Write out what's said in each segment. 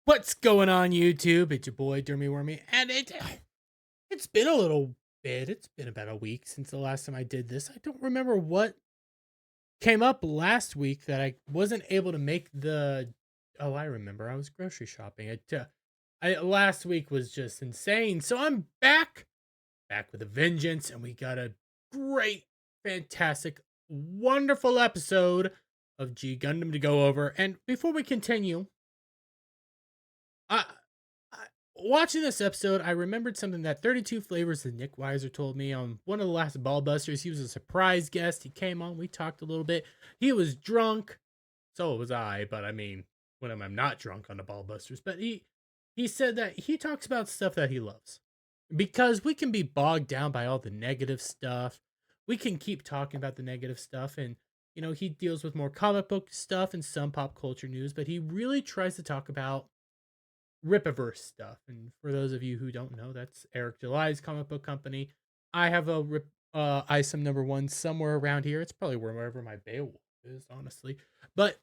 What's going on YouTube? It's your boy Dermy Wormy, and it's been a little bit. It's been about a week since the last time I did this. I don't remember what came up last week that I wasn't able to make the. Oh, I remember. I was grocery shopping. Last week was just insane. So I'm back with a vengeance, and we got a great, fantastic, wonderful episode of G Gundam to go over. And before we continue, I, watching this episode, I remembered something that 32 Flavors that Nick Weiser told me on one of the last Ballbusters. He was a surprise guest. He came on, we talked a little bit. He was drunk, so was I, but I mean, when I'm not drunk on the Ballbusters. But he said that he talks about stuff that he loves. Because we can be bogged down by all the negative stuff. We can keep talking about the negative stuff, and he deals with more comic book stuff and some pop culture news, but he really tries to talk about Rippaverse stuff. And for those of you who don't know, that's Eric July's comic book company. I have a ISOM #1 somewhere around here. It's probably wherever my Beowulf is, honestly. But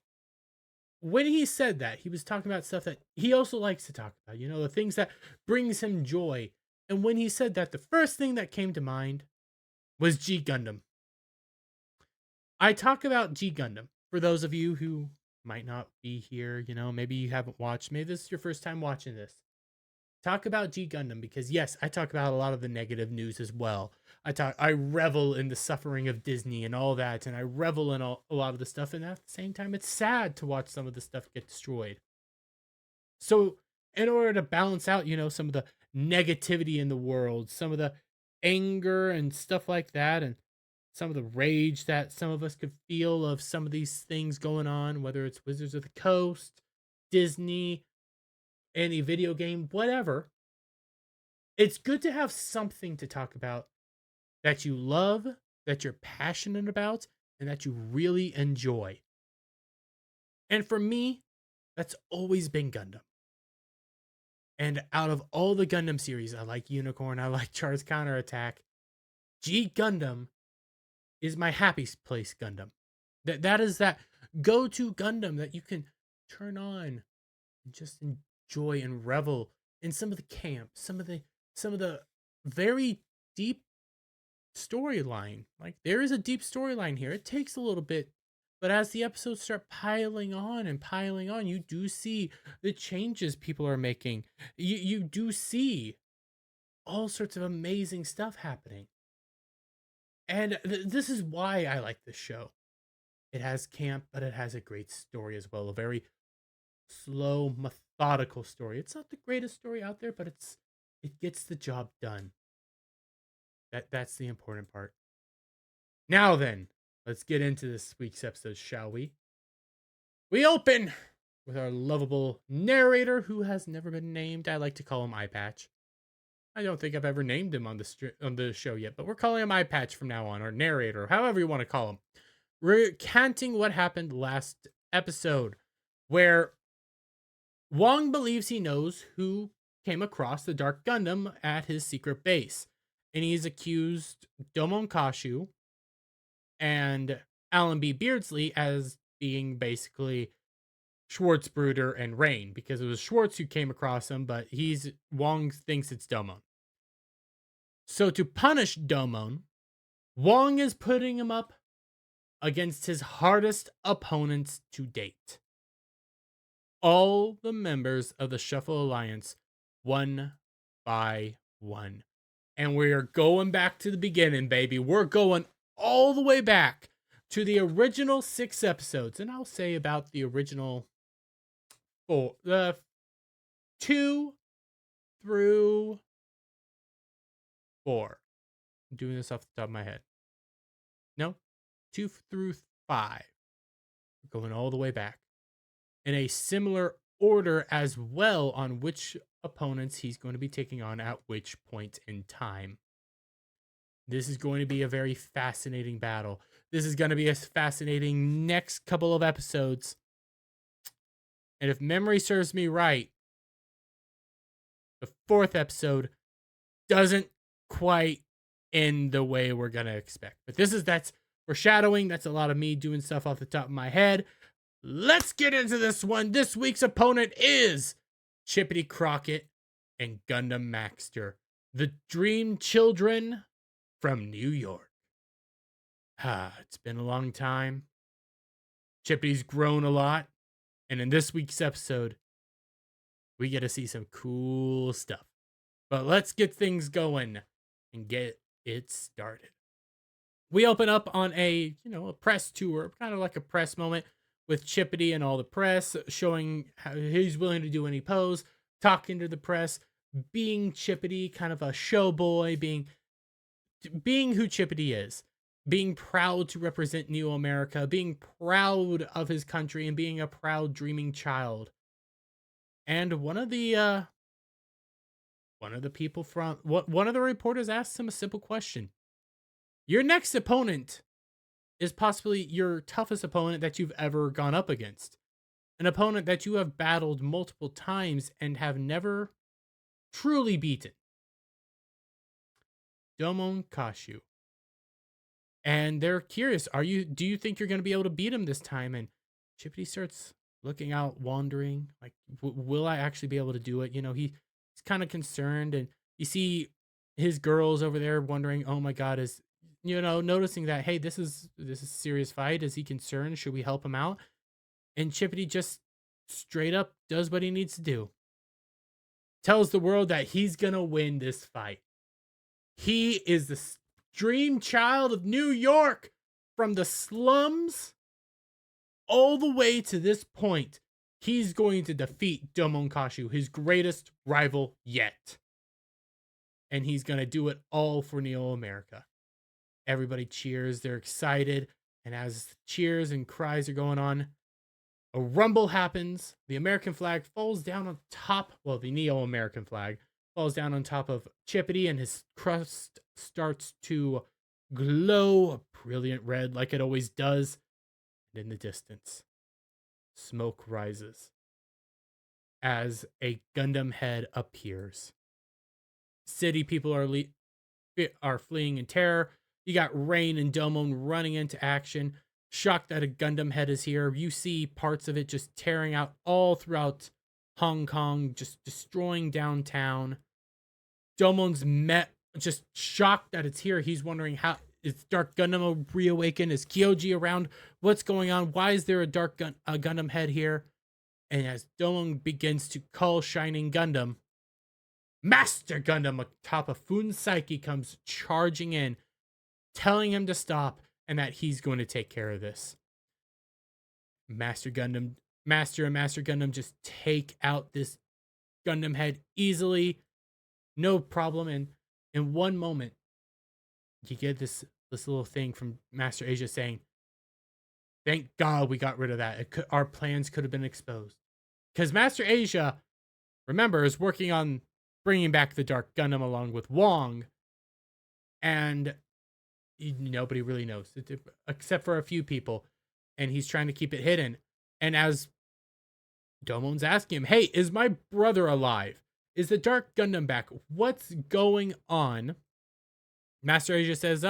when he said that, he was talking about stuff that he also likes to talk about, the things that brings him joy. And when he said that, the first thing that came to mind was G Gundam. I talk about G Gundam for those of you who might not be here, maybe you haven't watched, maybe this is your first time watching this. Talk about G Gundam because yes, I talk about a lot of the negative news as well. I revel in the suffering of Disney and all that, and I revel in a lot of the stuff, and at the same time it's sad to watch some of the stuff get destroyed. So in order to balance out, some of the negativity in the world, some of the anger and stuff like that, and some of the rage that some of us could feel of some of these things going on, whether it's Wizards of the Coast, Disney, any video game, whatever. It's good to have something to talk about that you love, that you're passionate about, and that you really enjoy. And for me, that's always been Gundam. And out of all the Gundam series, I like Unicorn, I like Char's Counterattack. G Gundam is my happy place Gundam. That is that go-to Gundam that you can turn on and just enjoy and revel in some of the camp, some of the very deep storyline. Like there is a deep storyline here. It takes a little bit, but as the episodes start piling on and piling on, you do see the changes people are making. You do see all sorts of amazing stuff happening. And this is why I like this show. It has camp, but it has a great story as well. A very slow, methodical story. It's not the greatest story out there, but it gets the job done. That's the important part. Now then, let's get into this week's episode, shall we? We open with our lovable narrator who has never been named. I like to call him Eye Patch. I don't think I've ever named him on the show yet, but we're calling him Eye Patch from now on, or narrator, however you want to call him. Recanting what happened last episode, where Wong believes he knows who came across the Dark Gundam at his secret base, and he's accused Domon Kashu and Alan B. Beardsley as being basically Schwartzbruder and Rain, because it was Schwartz who came across him, but Wong thinks it's Domon. So to punish Domon, Wong is putting him up against his hardest opponents to date. All the members of the Shuffle Alliance, one by one. And we are going back to the beginning, baby. We're going all the way back to the original 6 episodes. And I'll say about the original 2 through 4. I'm doing this off the top of my head. No, 2 through 5. We're going all the way back. In a similar order as well on which opponents he's going to be taking on at which point in time. This is going to be a very fascinating battle. This is going to be a fascinating next couple of episodes. And if memory serves me right, the 4th episode doesn't quite end the way we're going to expect. But that's foreshadowing. That's a lot of me doing stuff off the top of my head. Let's get into this one. This week's opponent is Chippity Crockett and Gundam Maxter, the Dream Children from New York. It's been a long time. Chippity's grown a lot. And in this week's episode, we get to see some cool stuff. But let's get things going and get it started. We open up on a press tour, kind of like a press moment with Chippity and all the press, showing how he's willing to do any pose, talking to the press, being Chippity, kind of a show boy, being who Chippity is, being proud to represent Neo America, being proud of his country, and being a proud dreaming child. And one of the people from one of the reporters asked him a simple question. Your next opponent is possibly your toughest opponent that you've ever gone up against. An opponent that you have battled multiple times and have never truly beaten. Domon Kashu. And they're curious, do you think you're going to be able to beat him this time? And Chippity starts looking out, wandering, like, will I actually be able to do it? He's kind of concerned, and you see his girls over there wondering, oh my God, is, noticing that, hey, this is a serious fight. Is he concerned? Should we help him out? And Chippity just straight up does what he needs to do. Tells the world that he's going to win this fight. He is the dream child of New York, from the slums all the way to this point. He's going to defeat Domon Kashu, his greatest rival yet. And he's going to do it all for Neo America. Everybody cheers. They're excited. And as cheers and cries are going on, a rumble happens. The American flag falls down on top. Well, the Neo American flag falls down on top of Chippity, and his crust starts to glow a brilliant red like it always does. And in the distance, smoke rises as a Gundam head appears. City people are fleeing in terror. You got Rain and Domon running into action, shocked that a Gundam head is here. You see parts of it just tearing out all throughout Hong Kong, just destroying downtown. Domon's just shocked that it's here. He's wondering, how is Dark Gundam reawakened? Is Kyoji around? What's going on? Why is there a Gundam head here? And as Domon begins to call Shining Gundam, Master Gundam atop of Fun Psyche comes charging in, telling him to stop and that he's going to take care of this. Master and Master Gundam just take out this Gundam head easily, no problem. And in one moment, you get this little thing from Master Asia saying, "Thank God we got rid of that. Our plans could have been exposed." Because Master Asia, remember, is working on bringing back the Dark Gundam along with Wong, and nobody really knows, except for a few people, and he's trying to keep it hidden. And as Domon's asking him, hey, is my brother alive? Is the Dark Gundam back? What's going on? Master Asia says,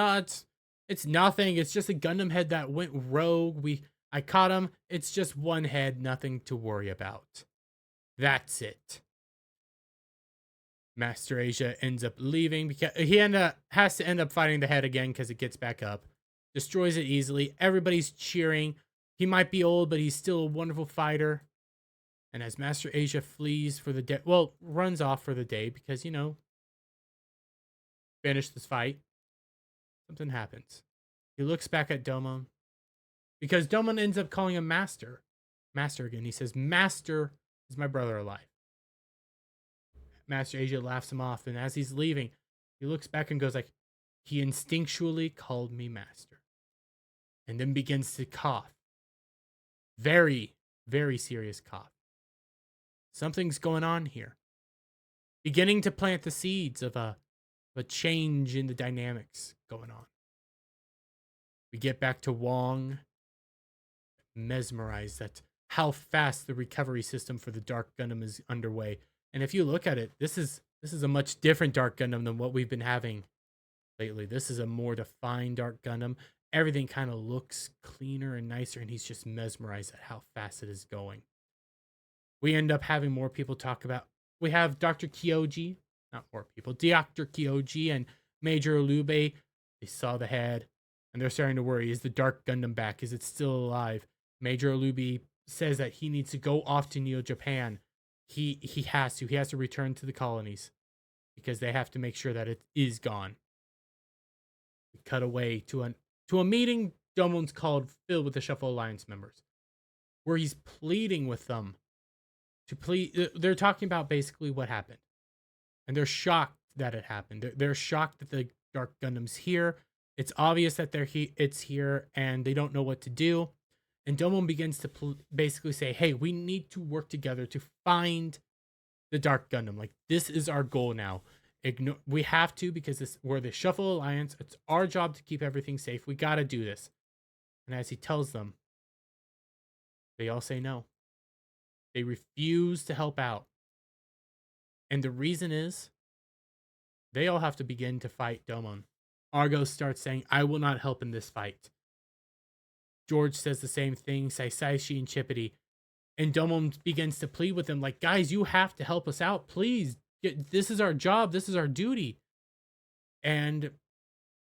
it's nothing. It's just a Gundam head that went rogue. I caught him. It's just one head, nothing to worry about. That's it. Master Asia ends up leaving because he has to end up fighting the head again because it gets back up. Destroys it easily. Everybody's cheering. He might be old, but he's still a wonderful fighter. And as Master Asia flees for the day, runs off for the day because, finish this fight, something happens. He looks back at Domon because Domon ends up calling him Master. Master again. He says, Master, is my brother alive? Master Asia laughs him off, and as he's leaving, he looks back and goes like, he instinctually called me Master. And then begins to cough. Very, very serious cough. Something's going on here. Beginning to plant the seeds of a change in the dynamics going on. We get back to Wong, mesmerized at how fast the recovery system for the Dark Gundam is underway. And if you look at it, this is a much different Dark Gundam than what we've been having lately. This is a more defined Dark Gundam. Everything kind of looks cleaner and nicer, and he's just mesmerized at how fast it is going. We end up having more people talk about. We have Dr. Kyoji, not more people, Dr. Kyoji and Major Alube. They saw the head and they're starting to worry. Is the Dark Gundam back? Is it still alive? Major Alube says that he needs to go off to Neo Japan. He has to. He has to return to the colonies because they have to make sure that it is gone. We cut away to a meeting Domon's called, filled with the Shuffle Alliance members, where he's pleading with them to plead. They're talking about basically what happened, and they're shocked that it happened. They're shocked that the Dark Gundam's here. It's obvious that it's here, and they don't know what to do. And Domon begins to basically say, "Hey, we need to work together to find the Dark Gundam. Like, this is our goal now. We have to, because we're the Shuffle Alliance. It's our job to keep everything safe. We got to do this." And as he tells them, they all say no. They refuse to help out. And the reason is they all have to begin to fight Domon. Argo starts saying, "I will not help in this fight." George says the same thing, Saishi and Chippity. And Domon begins to plead with them, like, "Guys, you have to help us out, please. This is our job. This is our duty." And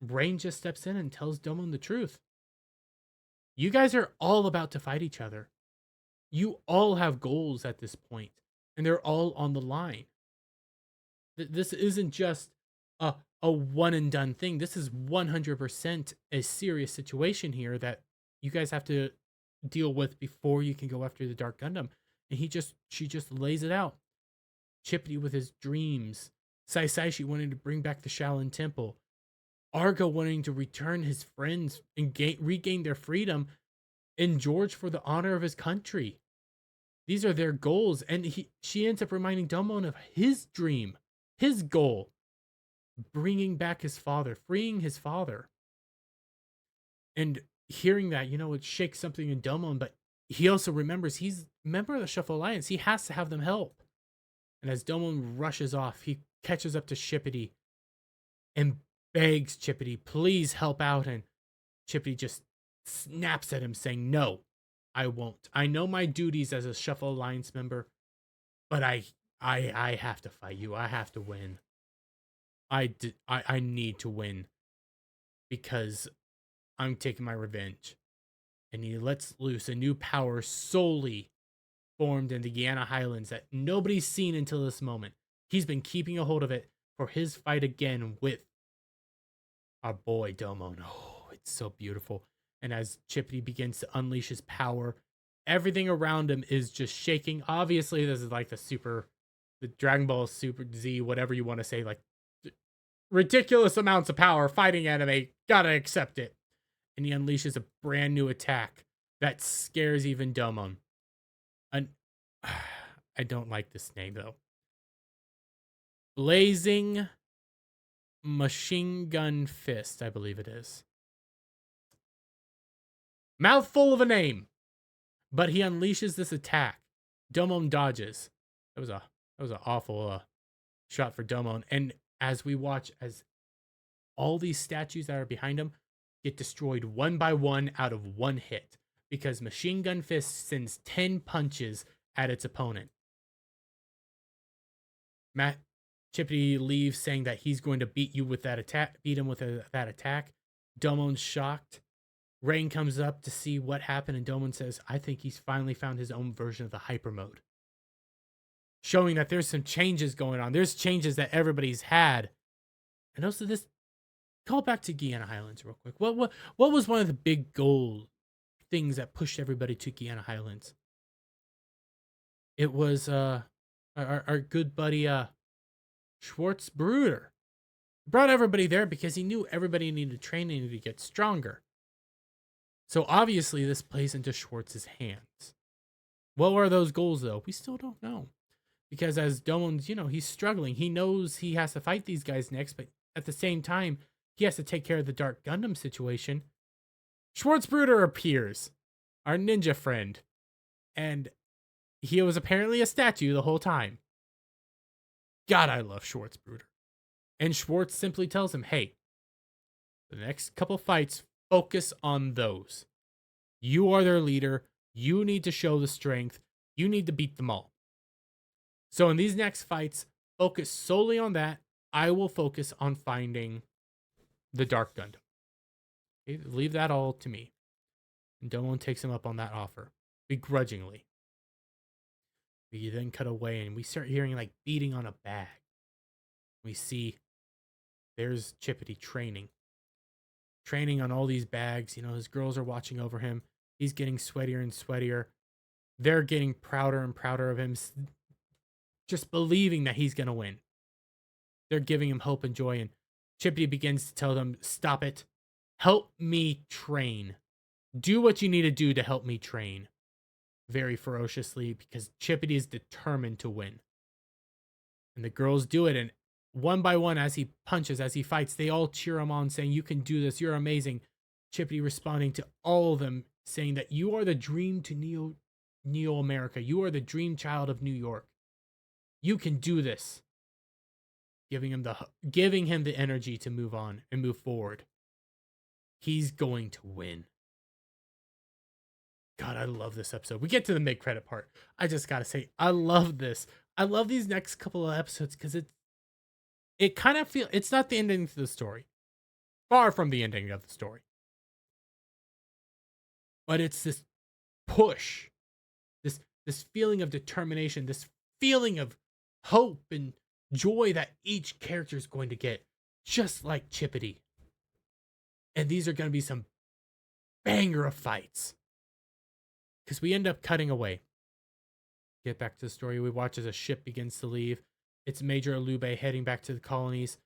Rain just steps in and tells Domon the truth. You guys are all about to fight each other. You all have goals at this point, and they're all on the line. This isn't just a one and done thing. This is 100% a serious situation here that you guys have to deal with before you can go after the Dark Gundam. And she just lays it out. Chippity with his dreams. Saishi wanting to bring back the Shaolin Temple. Argo wanting to return his friends and regain their freedom. And George for the honor of his country. These are their goals. And she ends up reminding Domon of his dream, his goal. Bringing back his father, freeing his father. And hearing that, it shakes something in Domon, but he also remembers he's a member of the Shuffle Alliance. He has to have them help. And as Domon rushes off, he catches up to Chippity and begs Chippity, "Please help out." And Chippity just snaps at him, saying, "No, I won't. I know my duties as a Shuffle Alliance member, but I have to fight you. I have to win. I need to win because I'm taking my revenge." And he lets loose a new power solely formed in the Guyana Highlands that nobody's seen until this moment. He's been keeping a hold of it for his fight again with our boy Domon. Oh, it's so beautiful. And as Chippity begins to unleash his power, everything around him is just shaking. Obviously, this is like the Dragon Ball Super Z, whatever you want to say, like ridiculous amounts of power fighting anime. Gotta accept it. And he unleashes a brand new attack that scares even Domon. I don't like this name, though. Blazing Machine Gun Fist, I believe it is. Mouthful of a name. But he unleashes this attack. Domon dodges. That was an awful shot for Domon. And as we watch, as all these statues that are behind him get destroyed one by one out of one hit, because Machine Gun Fist sends 10 punches at its opponent. Chippity leaves saying that he's going to beat him with that attack. Domon's shocked. Rain comes up to see what happened, and Domon says, "I think he's finally found his own version of the hyper mode." Showing that there's some changes going on. There's changes that everybody's had. And also this, call back to Guyana Highlands real quick. What was one of the big goal things that pushed everybody to Guyana Highlands? It was our good buddy Schwartz Bruder. Brought everybody there because he knew everybody needed training to get stronger. So obviously this plays into Schwartz's hands. What are those goals, though? We still don't know. Because as Domon's, he's struggling. He knows he has to fight these guys next, but at the same time, he has to take care of the Dark Gundam situation. Schwartzbruder appears, our ninja friend. And he was apparently a statue the whole time. God, I love Schwartzbruder. And Schwartz simply tells him, "Hey, the next couple fights, focus on those. You are their leader. You need to show the strength. You need to beat them all." So in these next fights, focus solely on that. I will focus on finding the Dark Gundam. Okay, leave that all to me. And Domon takes him up on that offer, begrudgingly. We then cut away and we start hearing like beating on a bag. We see there's Chippity training on all these bags. You know, his girls are watching over him. He's getting sweatier and sweatier. They're getting prouder and prouder of him, just believing that he's going to win. They're giving him hope and joy. And Chippity begins to tell them, stop it. Help me train. Do what you need to do to help me train. Very ferociously, because Chippity is determined to win. And the girls do it. And one by one, as he punches, as he fights, they all cheer him on, saying, you can do this. You're amazing. Chippity responding to all of them, saying that you are the dream to Neo America. You are the dream child of New York. You can do this. Giving him the energy to move on and move forward. He's going to win. God, I love this episode. We get to the mid-credit part. I just gotta say, I love this. I love these next couple of episodes because it kind of feels, it's not the ending to the story. Far from the ending of the story. But it's this push. This feeling of determination, this feeling of hope and joy that each character is going to get, just like Chippity. And these are going to be some banger of fights. Because we end up cutting away. Get back to the story. We watch as a ship begins to leave. It's Major Alube heading back to the colonies.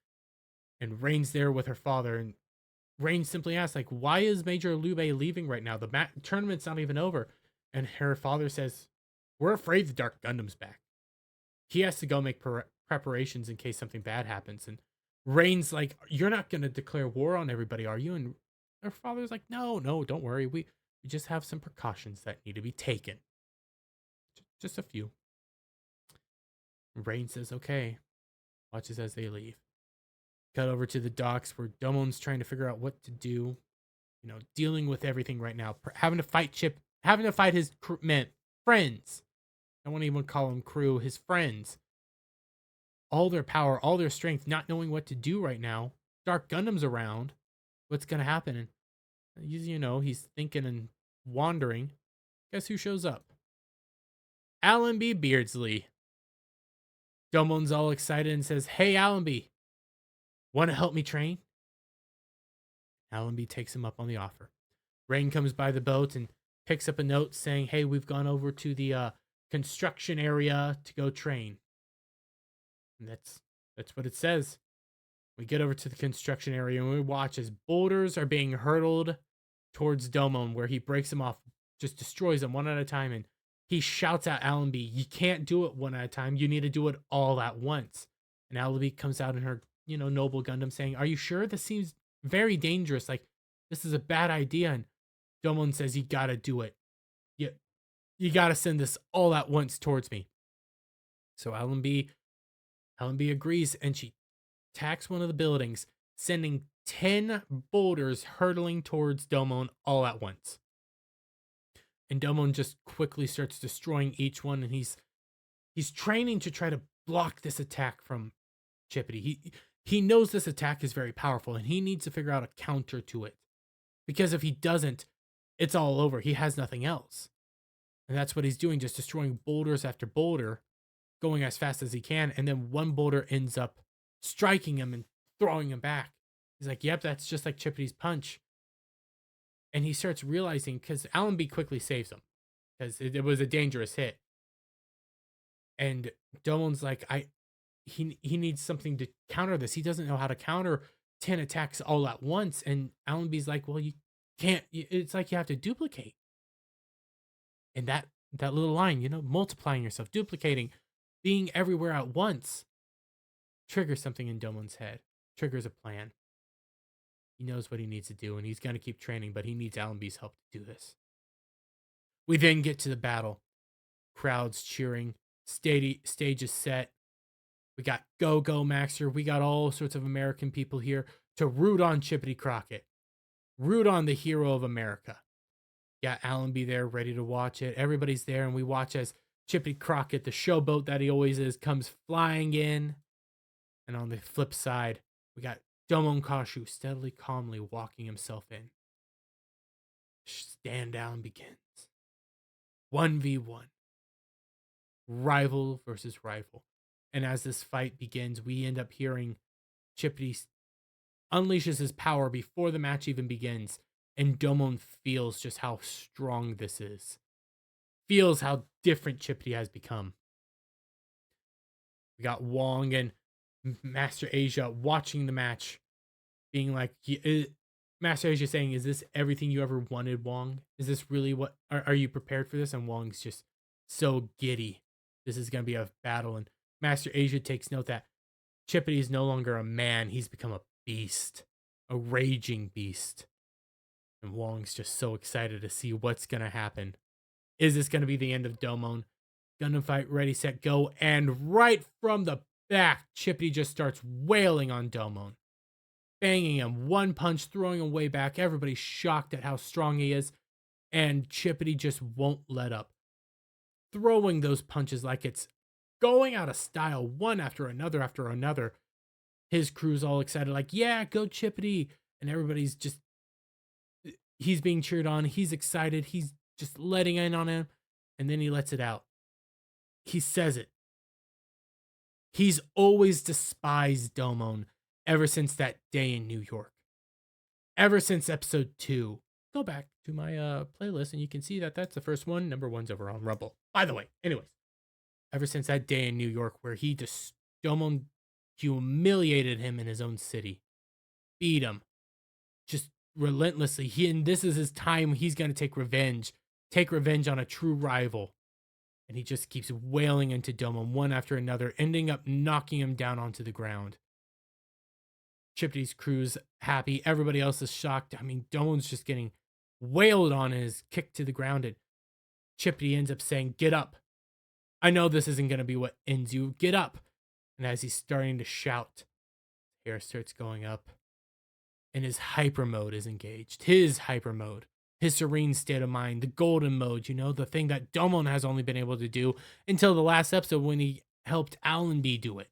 And Rain's there with her father. And Rain simply asks, like, why is Major Alube leaving right now? The tournament's not even over. And her father says, we're afraid the Dark Gundam's back. He has to go make preparations in case something bad happens. And Rain's like, you're not going to declare war on everybody, are you? And her father's like, no, don't worry. We just have some precautions that need to be taken. Just a few. Rain says, okay. Watches as they leave. Cut over to the docks where Domon's trying to figure out what to do. You know, dealing with everything right now. Having to fight his friends. I won't even call them crew, his friends. All their power, all their strength, not knowing what to do right now. Dark Gundam's around. What's going to happen? And you know, he's thinking and wandering. Guess who shows up? Allenby Beardsley. Domon's all excited and says, hey, Allenby, want to help me train? Allenby takes him up on the offer. Rain comes by the boat and picks up a note saying, hey, we've gone over to the construction area to go train. And that's what it says. We get over to the construction area and we watch as boulders are being hurtled towards Domon, where he breaks them off, just destroys them one at a time. And he shouts at Allenby, you can't do it one at a time. You need to do it all at once. And Allenby comes out in her, noble Gundam saying, are you sure? This seems very dangerous. Like, this is a bad idea. And Domon says, you gotta do it. You gotta send this all at once towards me. So Allenby agrees, and she attacks one of the buildings, sending 10 boulders hurtling towards Domon all at once. And Domon just quickly starts destroying each one, and he's training to try to block this attack from Chippity. He knows this attack is very powerful, and he needs to figure out a counter to it. Because if he doesn't, it's all over. He has nothing else. And that's what he's doing, just destroying boulders after boulder, going as fast as he can, and then one boulder ends up striking him and throwing him back. He's like, yep, that's just like Chippity's punch. And he starts realizing, because Allenby quickly saves him, because it was a dangerous hit. And Domon's like, he needs something to counter this. He doesn't know how to counter 10 attacks all at once. And Allenby's like, well, you can't, it's like you have to duplicate. And that little line, multiplying yourself, duplicating, being everywhere at once, triggers something in Domon's head, triggers a plan. He knows what he needs to do, and he's going to keep training, but he needs Allenby's help to do this. We then get to the battle. Crowds cheering, stage is set. We got Go-Go Maxer. We got all sorts of American people here to root on Chippity Crockett. Root on the hero of America. Got Allenby there ready to watch it. Everybody's there, and we watch as Chippy Crockett, the showboat that he always is, comes flying in. And on the flip side, we got Domon Kashu steadily, calmly walking himself in. Stand down begins. 1v1. Rival versus rival. And as this fight begins, we end up hearing Chippy unleashes his power before the match even begins. And Domon feels just how strong this is. Feels how different Chippy has become. We got Wong and Master Asia watching the match, being like, Master Asia saying, "Is this everything you ever wanted, Wong? Is this really what? Are you prepared for this?" And Wong's just so giddy. This is gonna be a battle. And Master Asia takes note that Chippity is no longer a man; he's become a beast, a raging beast. And Wong's just so excited to see what's gonna happen. Is this gonna be the end of Domon? Gundam fight, ready, set, go. And right from the back, Chippity just starts wailing on Domon. Banging him, one punch, throwing him way back. Everybody's shocked at how strong he is. And Chippity just won't let up. Throwing those punches like it's going out of style, one after another after another. His crew's all excited, like, yeah, go Chippity. And everybody's just, he's being cheered on. He's excited. He's just letting in on him. And then he lets it out. He says it. He's always despised Domon ever since that day in New York. Ever since episode 2. Go back to my playlist and you can see that that's the first one. Number 1's over on Rumble. By the way, anyways. Ever since that day in New York where Domon humiliated him in his own city. Beat him. Just relentlessly. And this is his time. He's going to take revenge. Take revenge on a true rival. And he just keeps wailing into Domon one after another, ending up knocking him down onto the ground. Chippity's crew's happy. Everybody else is shocked. I mean, Domon's just getting wailed on and is kicked to the ground. And Chippity ends up saying, "Get up. I know this isn't going to be what ends you. Get up." And as he's starting to shout, hair starts going up. And his hyper mode is engaged. His hyper mode. His serene state of mind, the golden mode, you know, the thing that Domon has only been able to do until the last episode when he helped Allenby do it.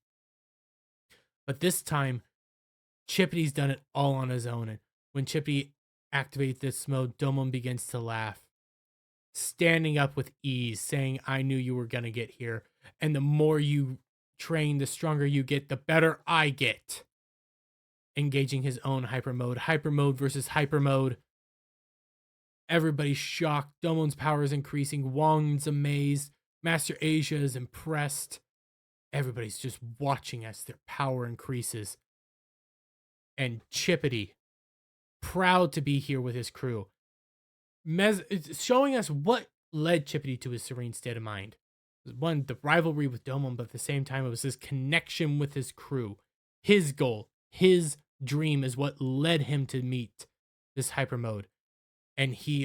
But this time, Chippity's done it all on his own. And when Chippity activates this mode, Domon begins to laugh, standing up with ease, saying, "I knew you were going to get here. And the more you train, the stronger you get, the better I get." Engaging his own hyper mode versus hyper mode. Everybody's shocked. Domon's power is increasing. Wong's amazed. Master Asia is impressed. Everybody's just watching as their power increases. And Chippity, proud to be here with his crew, it's showing us what led Chippity to his serene state of mind. One, the rivalry with Domon, but at the same time, it was his connection with his crew. His goal, his dream is what led him to meet this hyper mode. And he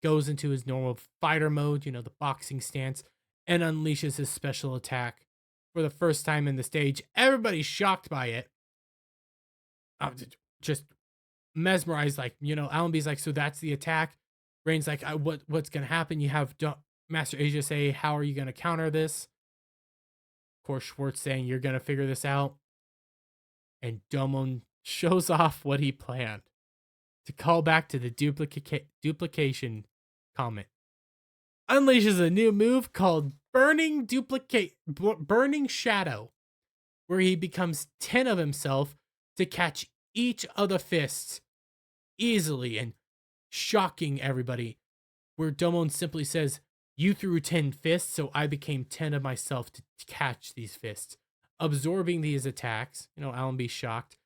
goes into his normal fighter mode, you know, the boxing stance, and unleashes his special attack for the first time in the stage. Everybody's shocked by it. Just mesmerized, like, you know, Allenby's like, "So that's the attack?" Rain's like, what's going to happen?" You have Master Asia say, "How are you going to counter this?" Of course, Schwartz saying, "You're going to figure this out." And Domon shows off what he planned. To call back to the duplication comment. Unleashes a new move called Burning Shadow, where he becomes 10 of himself to catch each of the fists easily and shocking everybody. Where Domon simply says, "You threw 10 fists, so I became 10 of myself to catch these fists." Absorbing these attacks. You know, Allenby's shocked.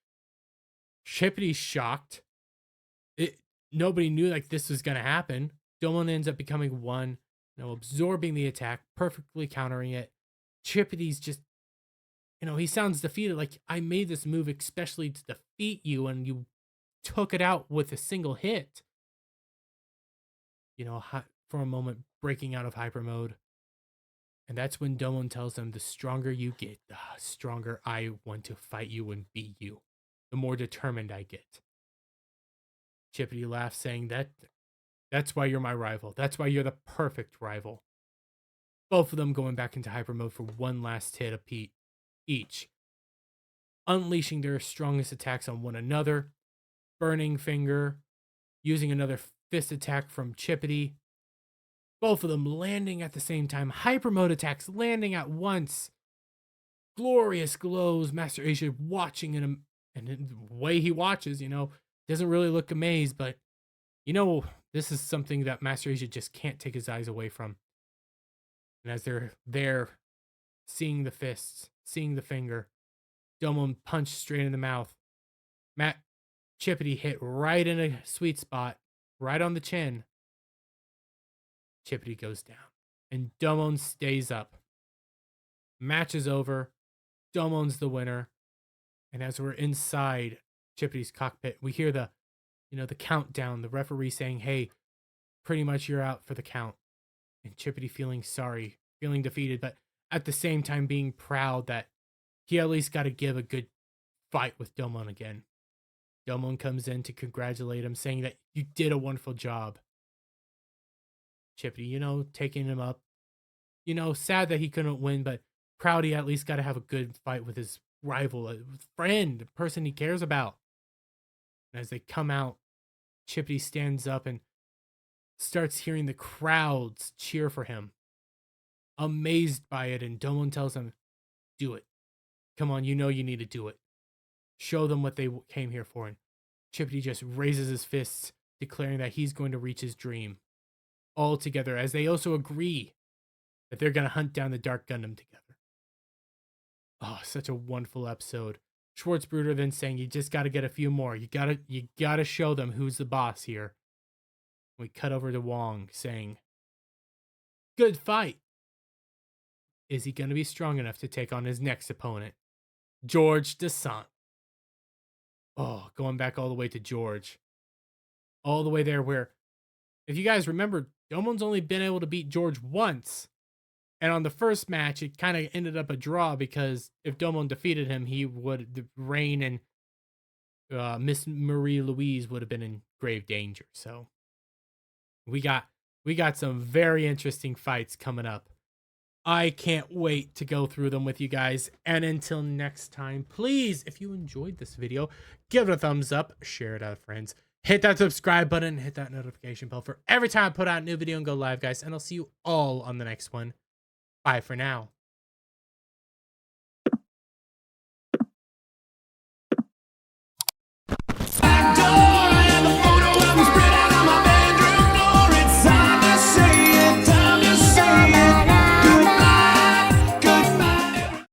Chippity's shocked. Nobody knew like this was going to happen. Domon ends up becoming one, you know, absorbing the attack, perfectly countering it. Chippity's just, you know, he sounds defeated. Like, "I made this move especially to defeat you, and you took it out with a single hit." You know, for a moment, breaking out of hyper mode. And that's when Domon tells them, "The stronger you get, the stronger I want to fight you and beat you. The more determined I get." Chippity laughs, saying, That's why you're my rival. That's why you're the perfect rival." Both of them going back into hyper mode for one last hit each, unleashing their strongest attacks on one another. Burning Finger, using another fist attack from Chippity. Both of them landing at the same time. Hyper mode attacks landing at once. Glorious glows. Master Asia watching in and the way he watches, doesn't really look amazed, but this is something that Master Asia just can't take his eyes away from. And as they're there, seeing the fists, seeing the finger, Domon punched straight in the mouth. Chippity hit right in a sweet spot, right on the chin. Chippity goes down, and Domon stays up. Match is over. Domon's the winner. And as we're inside Chippity's cockpit, we hear the countdown, the referee saying, "Hey, pretty much you're out for the count." And Chippity feeling sorry, feeling defeated, but at the same time being proud that he at least got to give a good fight with Domon again. Domon comes in to congratulate him, saying that you did a wonderful job. Chippity, taking him up. Sad that he couldn't win, but proud he at least got to have a good fight with his rival, a friend, a person he cares about. And as they come out, Chippity stands up and starts hearing the crowds cheer for him. Amazed by it, and Domon tells him, "Do it. Come on, you need to do it. Show them what they came here for." And Chippity just raises his fists, declaring that he's going to reach his dream. All together, as they also agree that they're going to hunt down the Dark Gundam together. Oh, such a wonderful episode. Schwarzbruder then saying, "You just got to get a few more. You gotta show them who's the boss here." We cut over to Wong saying, "Good fight. Is he going to be strong enough to take on his next opponent, George Desant?" Oh, going back all the way to George. All the way there where, if you guys remember, Domon's only been able to beat George once. And on the first match, it kind of ended up a draw because if Domon defeated him, Rain and Miss Marie Louise would have been in grave danger. So we got some very interesting fights coming up. I can't wait to go through them with you guys. And until next time, please, if you enjoyed this video, give it a thumbs up, share it out with friends, hit that subscribe button, hit that notification bell for every time I put out a new video and go live, guys. And I'll see you all on the next one. Bye for now.